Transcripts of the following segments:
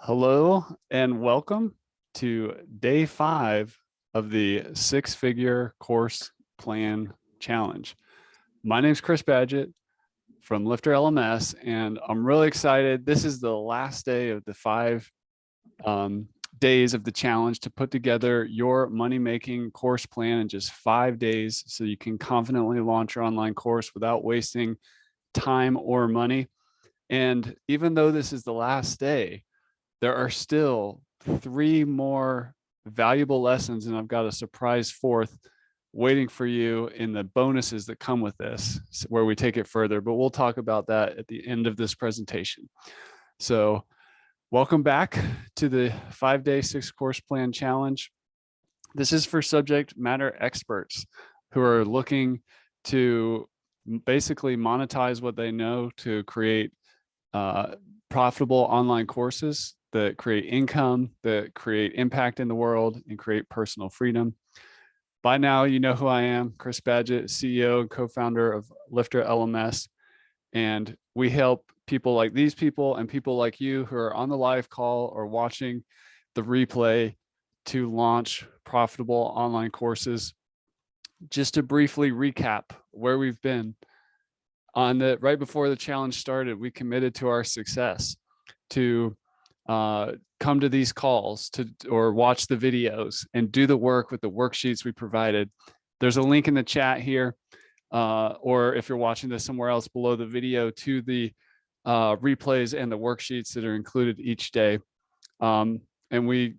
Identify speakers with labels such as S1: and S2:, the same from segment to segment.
S1: Hello and welcome to day 5 of the 6-figure course plan challenge. My name is Chris Badgett from LifterLMS, and I'm really excited. This is the last day of the 5 days of the challenge to put together your money-making course plan in just 5 days so you can confidently launch your online course without wasting time or money. And even though this is the last day, there are still 3 more valuable lessons, and I've got a surprise 4th waiting for you in the bonuses that come with this, where we take it further, but we'll talk about that at the end of this presentation. So welcome back to the 5-day 6-course plan challenge. This is for subject matter experts who are looking to basically monetize what they know to create profitable online courses that create income, that create impact in the world, and create personal freedom. By now, you know who I am, Chris Badgett, CEO and co-founder of LifterLMS. And we help people like these people and people like you who are on the live call or watching the replay to launch profitable online courses. Just to briefly recap where we've been. Right before the challenge started, we committed to our success to come to these calls or watch the videos and do the work with the worksheets we provided. There's a link in the chat here, or if you're watching this somewhere else below the video, to the replays and the worksheets that are included each day. And to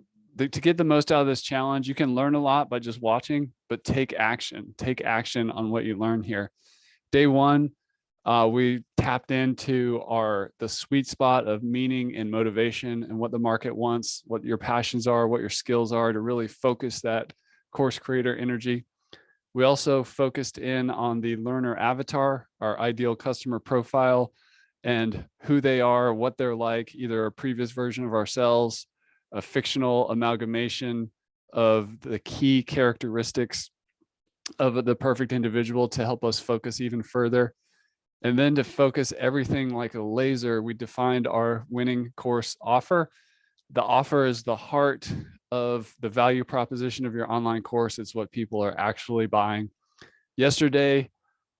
S1: get the most out of this challenge, you can learn a lot by just watching, but take action on what you learn here. Day 1, we tapped into the sweet spot of meaning and motivation and what the market wants, what your passions are, what your skills are, to really focus that course creator energy. We also focused in on the learner avatar, our ideal customer profile, and who they are, what they're like, either a previous version of ourselves, a fictional amalgamation of the key characteristics of the perfect individual to help us focus even further. And then to focus everything like a laser, we defined our winning course offer. The offer is the heart of the value proposition of your online course. It's what people are actually buying. Yesterday,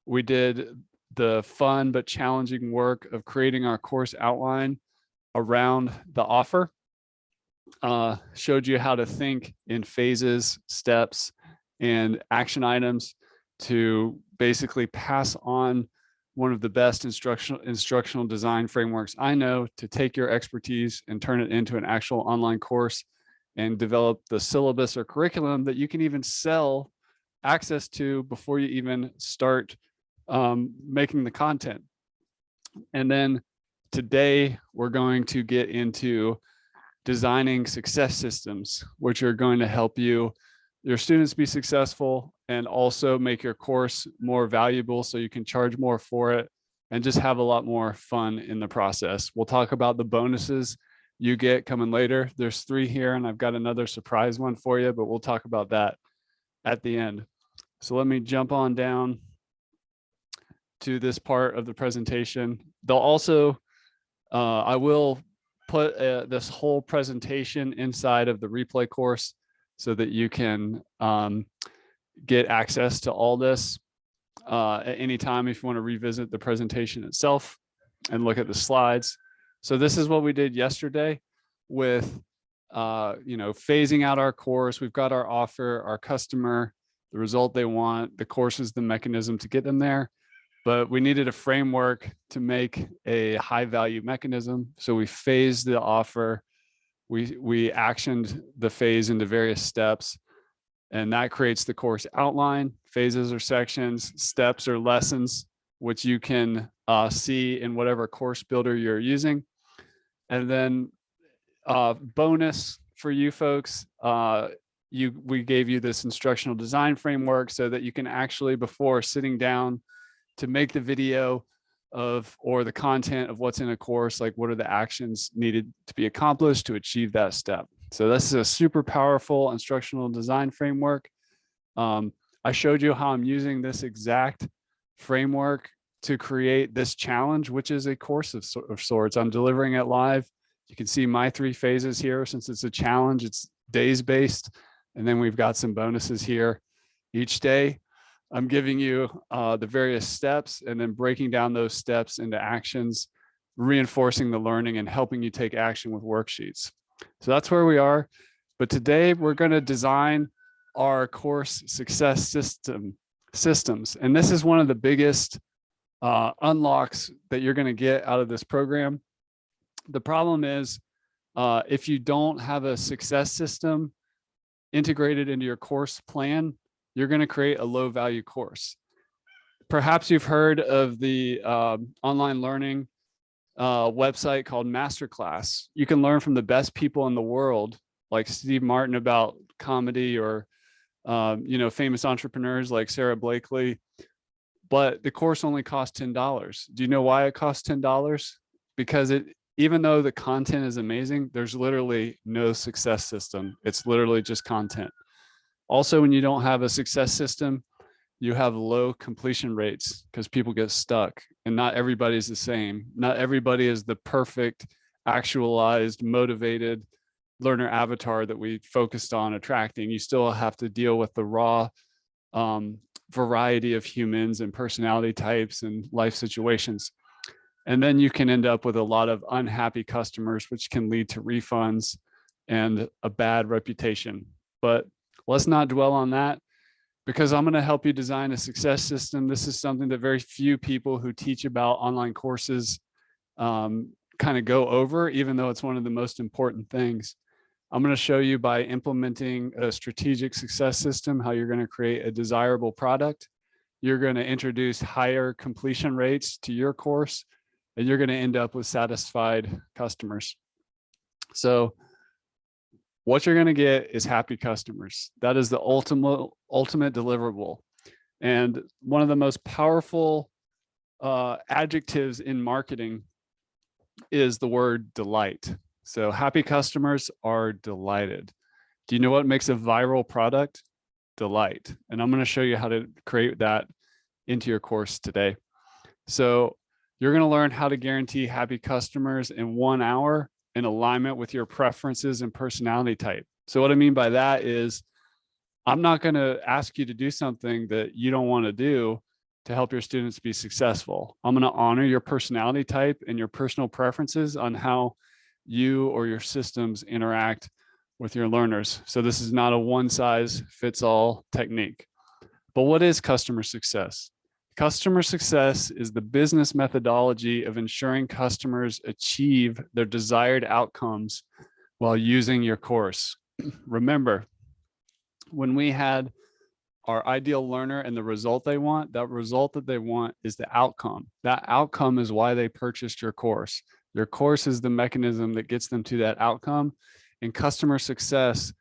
S1: we did the fun but challenging work of creating our course outline around the offer. Showed you how to think in phases, steps, and action items to basically pass on one of the best instructional design frameworks I know to take your expertise and turn it into an actual online course and develop the syllabus or curriculum that you can even sell access to before you even start making the content. And then today we're going to get into designing success systems, which are going to help your students be successful and also make your course more valuable so you can charge more for it and just have a lot more fun in the process. We'll talk about the bonuses you get coming later. There's 3 here, and I've got another surprise one for you, but we'll talk about that at the end. So let me jump on down to this part of the presentation. They'll also, I will put this whole presentation inside of the replay course so that you can get access to all this at any time if you want to revisit the presentation itself and look at the slides. So this is what we did yesterday with phasing out our course. We've got our offer, our customer, the result they want. The course is the mechanism to get them there, but we needed a framework to make a high value mechanism. So we phased the offer. We actioned the phase into various steps, and that creates the course outline. Phases or sections, steps or lessons, which you can see in whatever course builder you're using. And then bonus for you folks, we gave you this instructional design framework so that you can actually, before sitting down to make the video or the content of what's in a course, like what are the actions needed to be accomplished to achieve that step. So this is a super powerful instructional design framework. I showed you how I'm using this exact framework to create this challenge, which is a course of sorts. I'm delivering it live You can see my 3 phases here. Since it's a challenge, it's days based. And then we've got some bonuses here each day. I'm giving you the various steps and then breaking down those steps into actions, reinforcing the learning and helping you take action with worksheets. So that's where we are. But today we're going to design our course success systems. And this is one of the biggest unlocks that you're going to get out of this program. The problem is if you don't have a success system integrated into your course plan, you're going to create a low value course. Perhaps you've heard of the online learning website called Masterclass. You can learn from the best people in the world, like Steve Martin about comedy, or famous entrepreneurs like Sarah Blakely. But the course only costs $10. Do you know why it costs $10? Because even though the content is amazing, there's literally no success system. It's literally just content. Also, when you don't have a success system, you have low completion rates because people get stuck, and not everybody's the same. Not everybody is the perfect, actualized, motivated learner avatar that we focused on attracting. You still have to deal with the raw variety of humans and personality types and life situations. And then you can end up with a lot of unhappy customers, which can lead to refunds and a bad reputation. But let's not dwell on that, because I'm going to help you design a success system. This is something that very few people who teach about online courses kind of go over, even though it's one of the most important things. I'm going to show you by implementing a strategic success system how you're going to create a desirable product. You're going to introduce higher completion rates to your course, and you're going to end up with satisfied customers. So what you're going to get is happy customers. That is the ultimate deliverable. And one of the most powerful adjectives in marketing is the word delight. So happy customers are delighted. Do you know what makes a viral product? Delight. And I'm going to show you how to create that into your course today. So you're going to learn how to guarantee happy customers in 1 hour in alignment with your preferences and personality type. So what I mean by that is, I'm not going to ask you to do something that you don't want to do to help your students be successful. I'm going to honor your personality type and your personal preferences on how you or your systems interact with your learners. So this is not a one-size-fits-all technique. But what is customer success? Customer success is the business methodology of ensuring customers achieve their desired outcomes while using your course. Remember, when we had our ideal learner and the result they want, that result that they want is the outcome. That outcome is why they purchased your course. Your course is the mechanism that gets them to that outcome. And customer success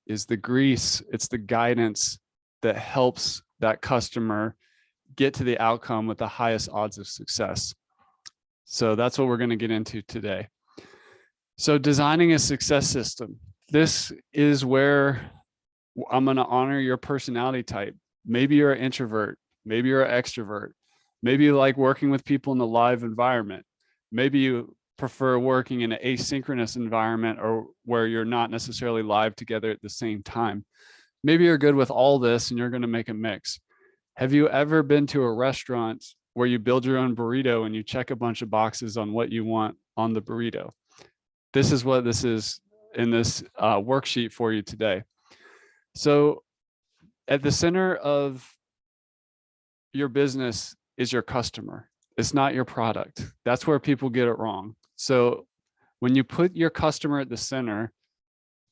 S1: is the grease, it's the guidance that helps that customer get to the outcome with the highest odds of success. So that's what we're going to get into today. So designing a success system. This is where I'm going to honor your personality type. Maybe you're an introvert. Maybe you're an extrovert. Maybe you like working with people in the live environment. Maybe you prefer working in an asynchronous environment, or where you're not necessarily live together at the same time. Maybe you're good with all this and you're going to make a mix. Have you ever been to a restaurant where you build your own burrito and you check a bunch of boxes on what you want on the burrito? This is what this is in this worksheet for you today. So at the center of your business is your customer. It's not your product. That's where people get it wrong. So when you put your customer at the center,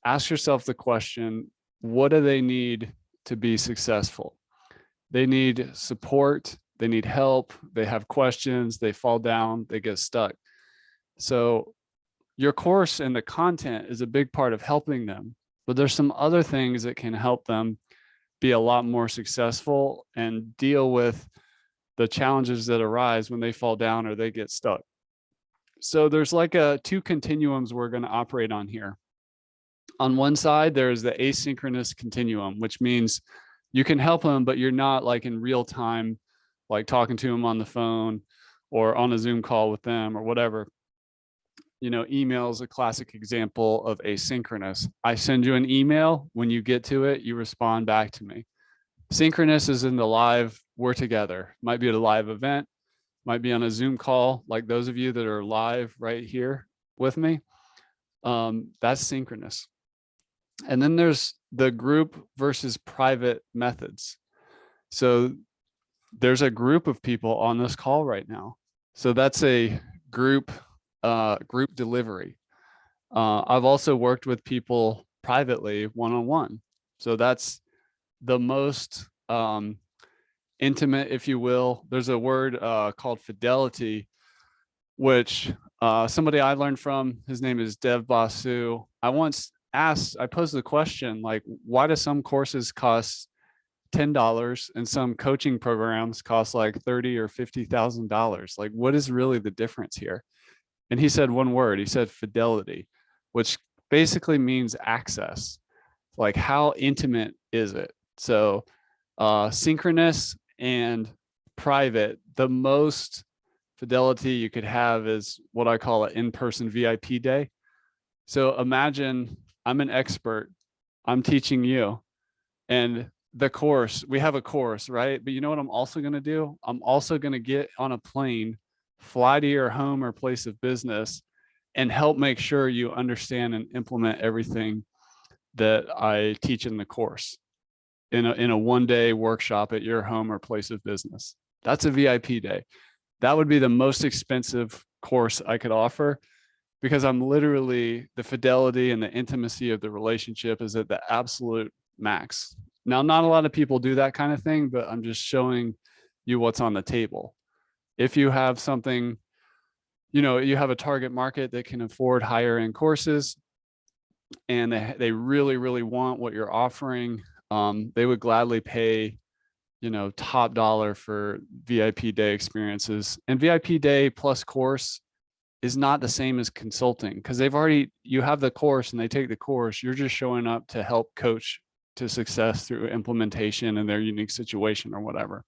S1: ask yourself the question, what do they need to be successful? They need support, they need help, they have questions, they fall down, they get stuck. So your course and the content is a big part of helping them, but there's some other things that can help them be a lot more successful and deal with the challenges that arise when they fall down or they get stuck. So there's like two continuums we're going to operate on here. On one side, there's the asynchronous continuum, which means you can help them, but you're not like in real time, like talking to them on the phone or on a Zoom call with them or whatever. email is a classic example of asynchronous. I send you an email. When you get to it, you respond back to me. Synchronous is in the live, we're together. Might be at a live event, might be on a Zoom call, like those of you that are live right here with me. That's synchronous. And then there's the group versus private methods. So there's a group of people on this call right now. So that's a group delivery. I've also worked with people privately one-on-one. So that's the most intimate, if you will. There's a word called fidelity, which somebody I learned from, his name is Dev Basu. I posed the question, like, why do some courses cost $10 and some coaching programs cost like $30,000 or $50,000? Like, what is really the difference here? And he said one word, he said fidelity, which basically means access. Like, how intimate is it? So synchronous and private, the most fidelity you could have is what I call an in-person VIP day. So imagine I'm an expert, I'm teaching you, and we have a course, right? But you know what I'm also going to do? I'm also going to get on a plane, fly to your home or place of business, and help make sure you understand and implement everything that I teach in the course in a one-day workshop at your home or place of business. That's a VIP day. That would be the most expensive course I could offer, because I'm literally, the fidelity and the intimacy of the relationship is at the absolute max. Now, not a lot of people do that kind of thing, but I'm just showing you what's on the table. If you have something, you have a target market that can afford higher end courses, and they really, really want what you're offering, they would gladly pay, top dollar for VIP day experiences. And VIP day plus course is not the same as consulting, because you have the course and they take the course. You're just showing up to help coach to success through implementation in their unique situation or whatever.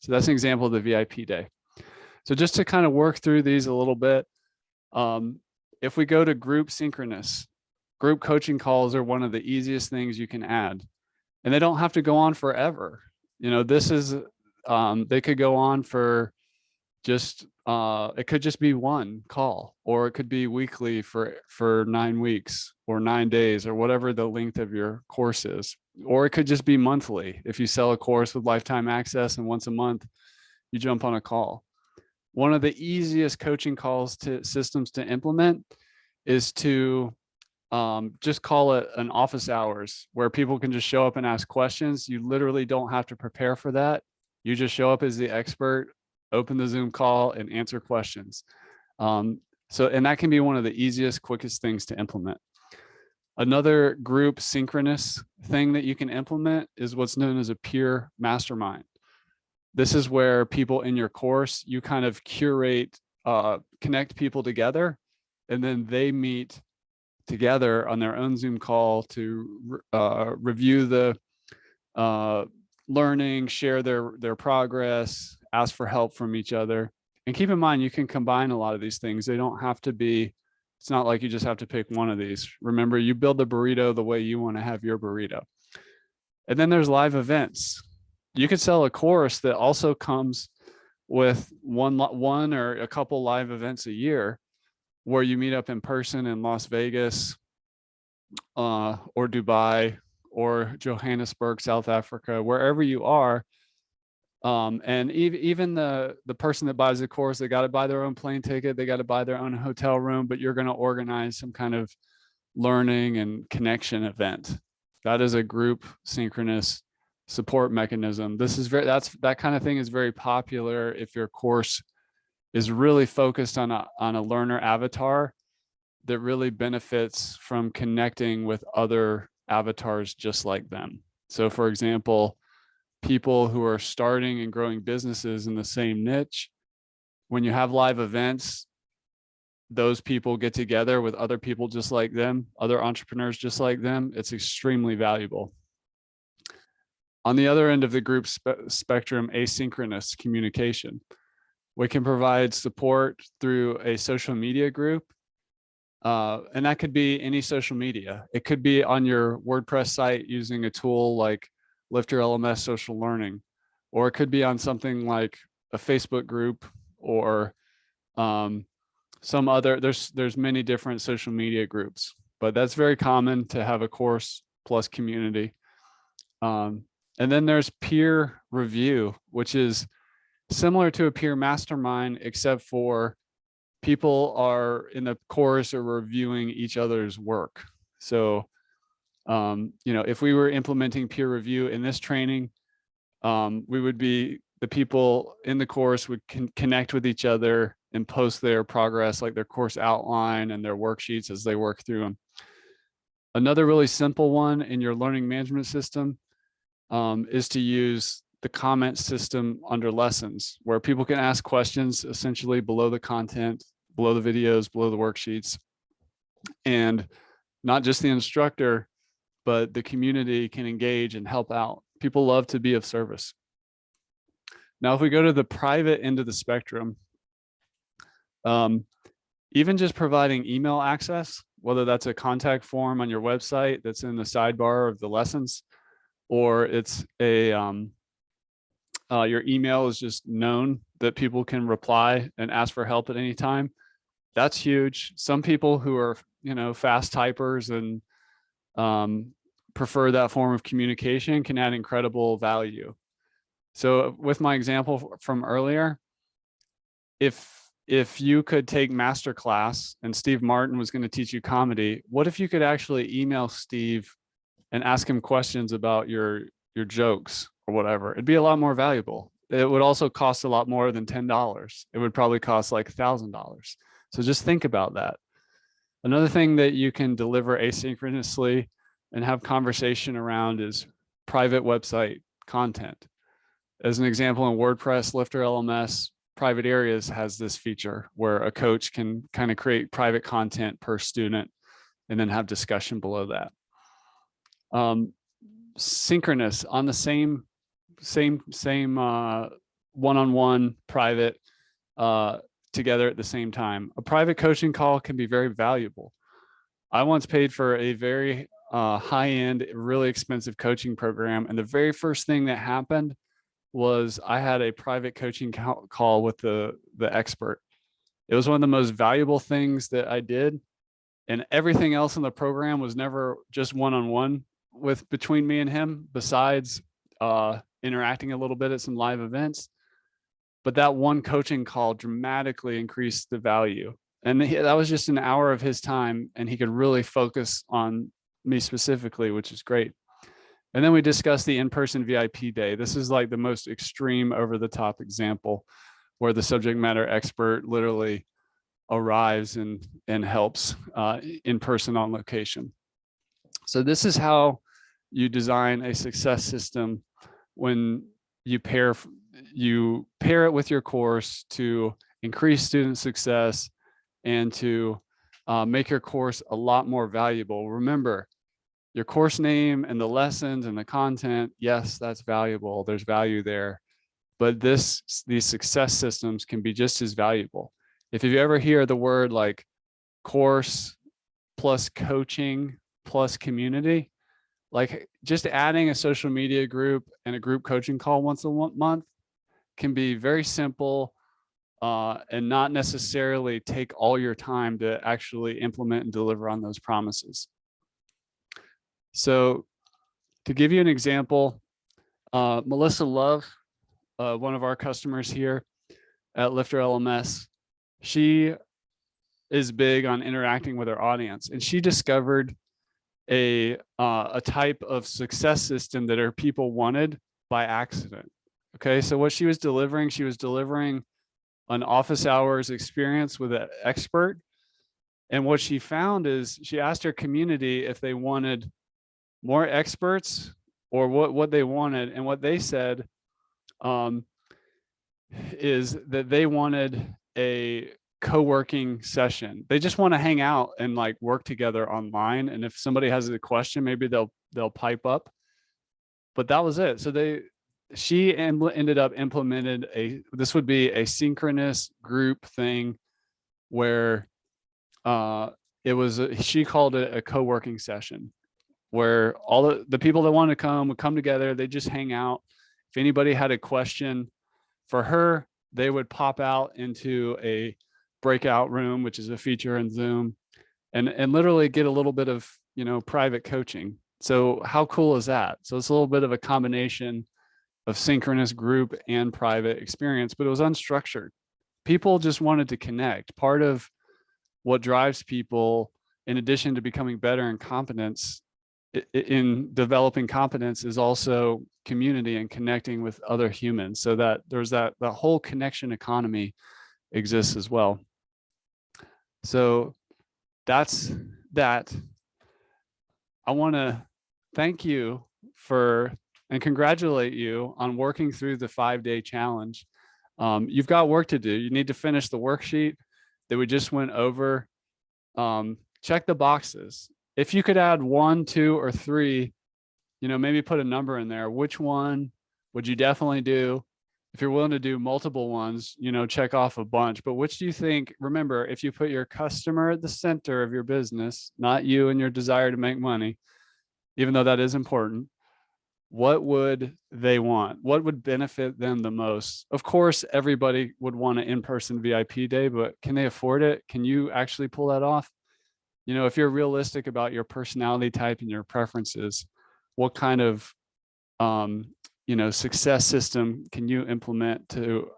S1: So that's an example of the VIP day. So just to kind of work through these a little bit, if we go to group synchronous, group coaching calls are one of the easiest things you can add, and they don't have to go on forever. This is, they could go on for just, it could just be one call, or it could be weekly for 9 weeks or 9 days or whatever the length of your course is. Or it could just be monthly. If you sell a course with lifetime access and once a month you jump on a call. One of the easiest coaching systems to implement is to just call it an office hours, where people can just show up and ask questions. You literally don't have to prepare for that. You just show up as the expert, open the Zoom call, and answer questions. And that can be one of the easiest, quickest things to implement. Another group synchronous thing that you can implement is what's known as a peer mastermind. This is where people in your course, you kind of curate, connect people together, and then they meet together on their own Zoom call to review the learning, share their progress, ask for help from each other. And keep in mind, you can combine a lot of these things. They don't have to be, it's not like you just have to pick one of these. Remember, you build the burrito the way you want to have your burrito. And then there's live events. You could sell a course that also comes with one or a couple live events a year, where you meet up in person in Las Vegas or Dubai or Johannesburg, South Africa, wherever you are. And even the person that buys the course, they got to buy their own plane ticket, they got to buy their own hotel room, but you're going to organize some kind of learning and connection event. That is a group synchronous support mechanism. That kind of thing is very popular if your course is really focused on a learner avatar that really benefits from connecting with other avatars just like them. So for example, people who are starting and growing businesses in the same niche, when you have live events, those people get together with other people just like them, other entrepreneurs just like them. It's extremely valuable. On the other end of the group spectrum, asynchronous communication. We can provide support through a social media group. And that could be any social media. It could be on your WordPress site using a tool like LifterLMS Social Learning, or it could be on something like a Facebook group or some other, there's many different social media groups, but that's very common to have a course plus community. And then there's peer review, which is similar to a peer mastermind, except for people are in the course or reviewing each other's work. So, if we were implementing peer review in this training, we would be, the people in the course would connect with each other and post their progress, like their course outline and their worksheets as they work through them. Another really simple one in your learning management system is to use the comment system under lessons, where people can ask questions essentially below the content, below the videos, below the worksheets. And not just the instructor, but the community can engage and help out. People love to be of service. Now, if we go to the private end of the spectrum, even just providing email access, whether that's a contact form on your website that's in the sidebar of the lessons, or it's a your email is just known that people can reply and ask for help at any time. That's huge. Some people who are, fast typers and prefer that form of communication can add incredible value. So with my example from earlier, if you could take masterclass and Steve Martin was going to teach you comedy, what if you could actually email Steve and ask him questions about your jokes or whatever? It'd be a lot more valuable. It would also cost a lot more than $10. It would probably cost like $1,000. So just think about that. Another thing that you can deliver asynchronously and have conversation around is private website content. As an example, in WordPress, LifterLMS Private Areas has this feature where a coach can kind of create private content per student and then have discussion below that. Synchronous on the same one-on-one private together at the same time. A private coaching call can be very valuable. I once paid for a very high-end, really expensive coaching program, and the very first thing that happened was I had a private coaching call with the expert. It was one of the most valuable things that I did, and everything else in the program was never just one-on-one between me and him, besides interacting a little bit at some live events. But that one coaching call dramatically increased the value. And that was just an hour of his time, and he could really focus on me specifically, which is great. And then we discussed the in-person VIP day. This is like the most extreme over-the-top example where the subject matter expert literally arrives and helps in person on location. So this is how you design a success system when you pair it with your course to increase student success and to make your course a lot more valuable. Remember, your course name and the lessons and the content, yes, that's valuable. There's value there. But these success systems can be just as valuable. If you ever hear the word like course plus coaching plus community, like just adding a social media group and a group coaching call once a month can be very simple and not necessarily take all your time to actually implement and deliver on those promises. So to give you an example, Melissa Love, one of our customers here at LifterLMS, she is big on interacting with her audience, and she discovered a type of success system that her people wanted by accident. Okay, so what she was delivering an office hours experience with an expert. And what she found is she asked her community if they wanted more experts or what they wanted. And what they said is that they wanted a co-working session. They just want to hang out and like work together online. And if somebody has a question, maybe they'll pipe up. But that was it. So she ended up implemented this would be a synchronous group thing where she called it a co-working session where all the people that wanted to come would come together. They just hang out. If anybody had a question for her, they would pop out into a breakout room, which is a feature in Zoom, and literally get a little bit of, private coaching. So how cool is that? So it's a little bit of a combination of synchronous group and private experience, but it was unstructured. People just wanted to connect. Part of what drives people, in addition to becoming better in competence, in developing competence, is also community and connecting with other humans, so that there's that whole connection economy exists as well. So that's that. I want to thank you and congratulate you on working through the 5-day challenge. You've got work to do. You need to finish the worksheet that we just went over. Check the boxes. If you could add 1, 2, or 3, maybe put a number in there. Which one would you definitely do? If you're willing to do multiple ones, check off a bunch. But which do you think? Remember, if you put your customer at the center of your business, not you and your desire to make money, even though that is important, what would they want? What would benefit them the most? Of course, everybody would want an in-person VIP day, but can they afford it? Can you actually pull that off? If you're realistic about your personality type and your preferences, what kind of success system can you implement to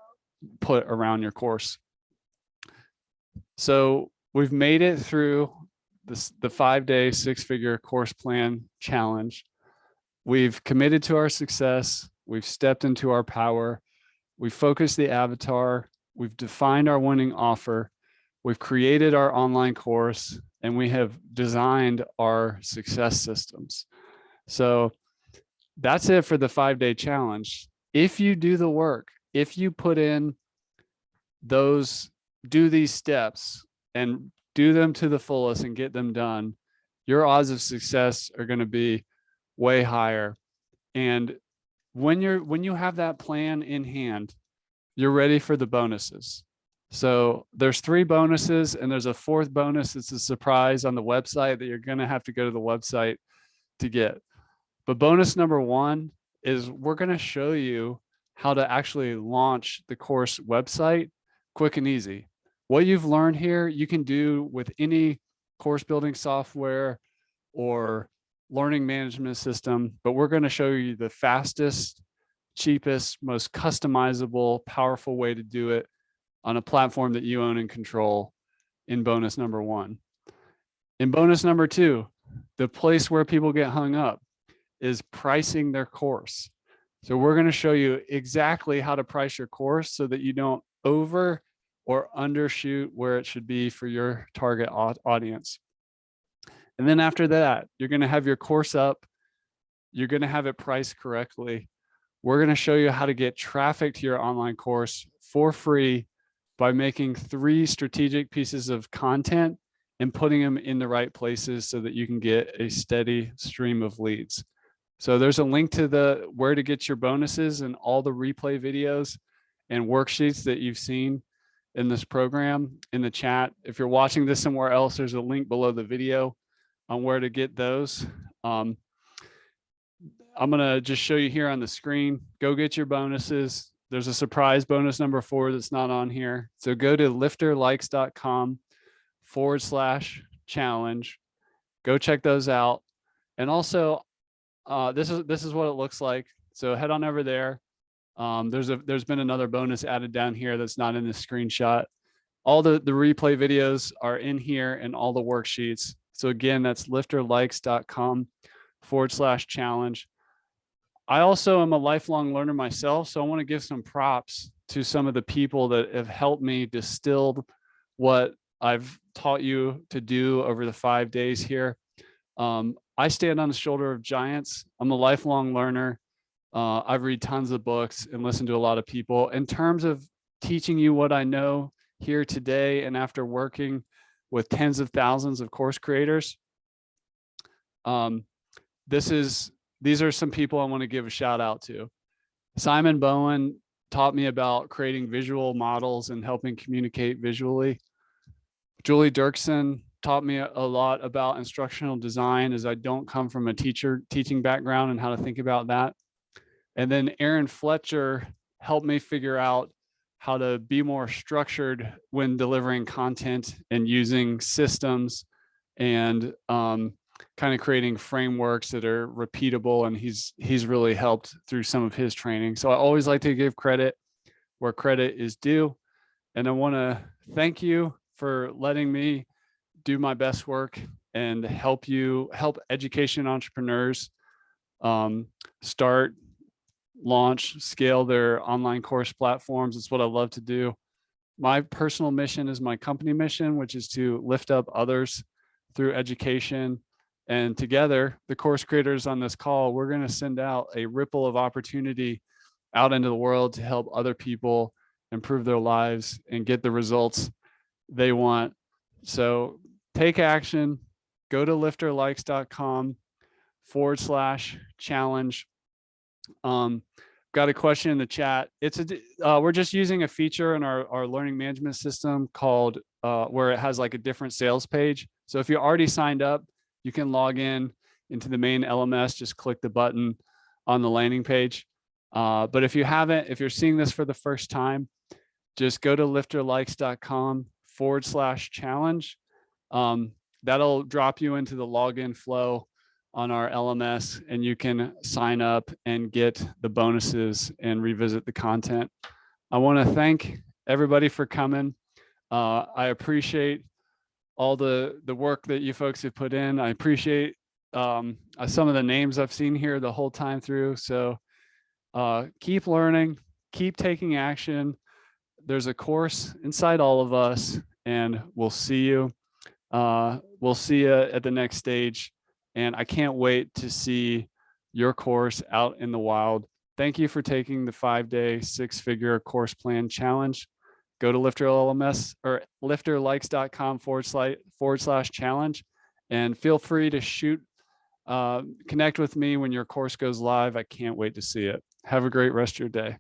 S1: put around your course? So we've made it through the 5-day 6-figure course plan challenge. We've committed to our success. We've stepped into our power. We've focused the avatar. We've defined our winning offer. We've created our online course, and we have designed our success systems. So that's it for the 5-day challenge. If you do the work, if you put in do these steps and do them to the fullest and get them done, your odds of success are going to be way higher. And when you have that plan in hand, you're ready for the bonuses. So there's 3 bonuses, and there's a 4th bonus. It's a surprise on the website that you're going to have to go to the website to get. But bonus number 1 is we're going to show you how to actually launch the course website quick and easy. What you've learned here, you can do with any course building software or learning management system, but we're going to show you the fastest, cheapest, most customizable, powerful way to do it on a platform that you own and control in bonus number 1. In bonus number 2, the place where people get hung up is pricing their course. So we're going to show you exactly how to price your course so that you don't over or undershoot where it should be for your target audience. And then after that, you're going to have your course up. You're going to have it priced correctly. We're going to show you how to get traffic to your online course for free by making 3 strategic pieces of content and putting them in the right places so that you can get a steady stream of leads. So there's a link to where to get your bonuses and all the replay videos and worksheets that you've seen in this program in the chat. If you're watching this somewhere else, there's a link below the video on where to get those. I'm going to just show you here on the screen. Go get your bonuses. There's a surprise bonus number 4 that's not on here. So go to lifterlikes.com/challenge. Go check those out. And also, this is what it looks like. So head on over there. There's been another bonus added down here that's not in this screenshot. All the replay videos are in here and all the worksheets. So again, that's lifterlikes.com/challenge. I also am a lifelong learner myself, so I want to give some props to some of the people that have helped me distill what I've taught you to do over the 5 days here. I stand on the shoulder of giants. I'm a lifelong learner. I've read tons of books and listened to a lot of people. In terms of teaching you what I know here today and after working with tens of thousands of course creators, these are some people I want to give a shout out to. Simon Bowen taught me about creating visual models and helping communicate visually. Julie Dirksen taught me a lot about instructional design, as I don't come from a teaching background and how to think about that. And then Aaron Fletcher helped me figure out how to be more structured when delivering content and using systems and kind of creating frameworks that are repeatable. And he's really helped through some of his training. So I always like to give credit where credit is due. And I want to thank you for letting me do my best work and help education entrepreneurs start, launch, scale their online course platforms. It's what I love to do. My personal mission is my company mission, which is to lift up others through education. And together, the course creators on this call, we're going to send out a ripple of opportunity out into the world to help other people improve their lives and get the results they want. So take action. Go to lifterlikes.com/challenge. Got a question in the chat. We're just using a feature in our learning management system called where it has like a different sales page. So if you already signed up, you can log in into the main LMS, just click the button on the landing page. But if you haven't, if you're seeing this for the first time, just go to lifterlikes.com/challenge. That'll drop you into the login flow on our LMS, and you can sign up and get the bonuses and revisit the content. I want to thank everybody for coming. I appreciate all the work that you folks have put in. I appreciate some of the names I've seen here the whole time through. So keep learning, keep taking action. There's a course inside all of us, and we'll see you. We'll see you at the next stage. And I can't wait to see your course out in the wild. Thank you for taking the 5-day, 6-figure course plan challenge. Go to LifterLMS or lifterlikes.com/challenge, and feel free to connect with me when your course goes live. I can't wait to see it. Have a great rest of your day.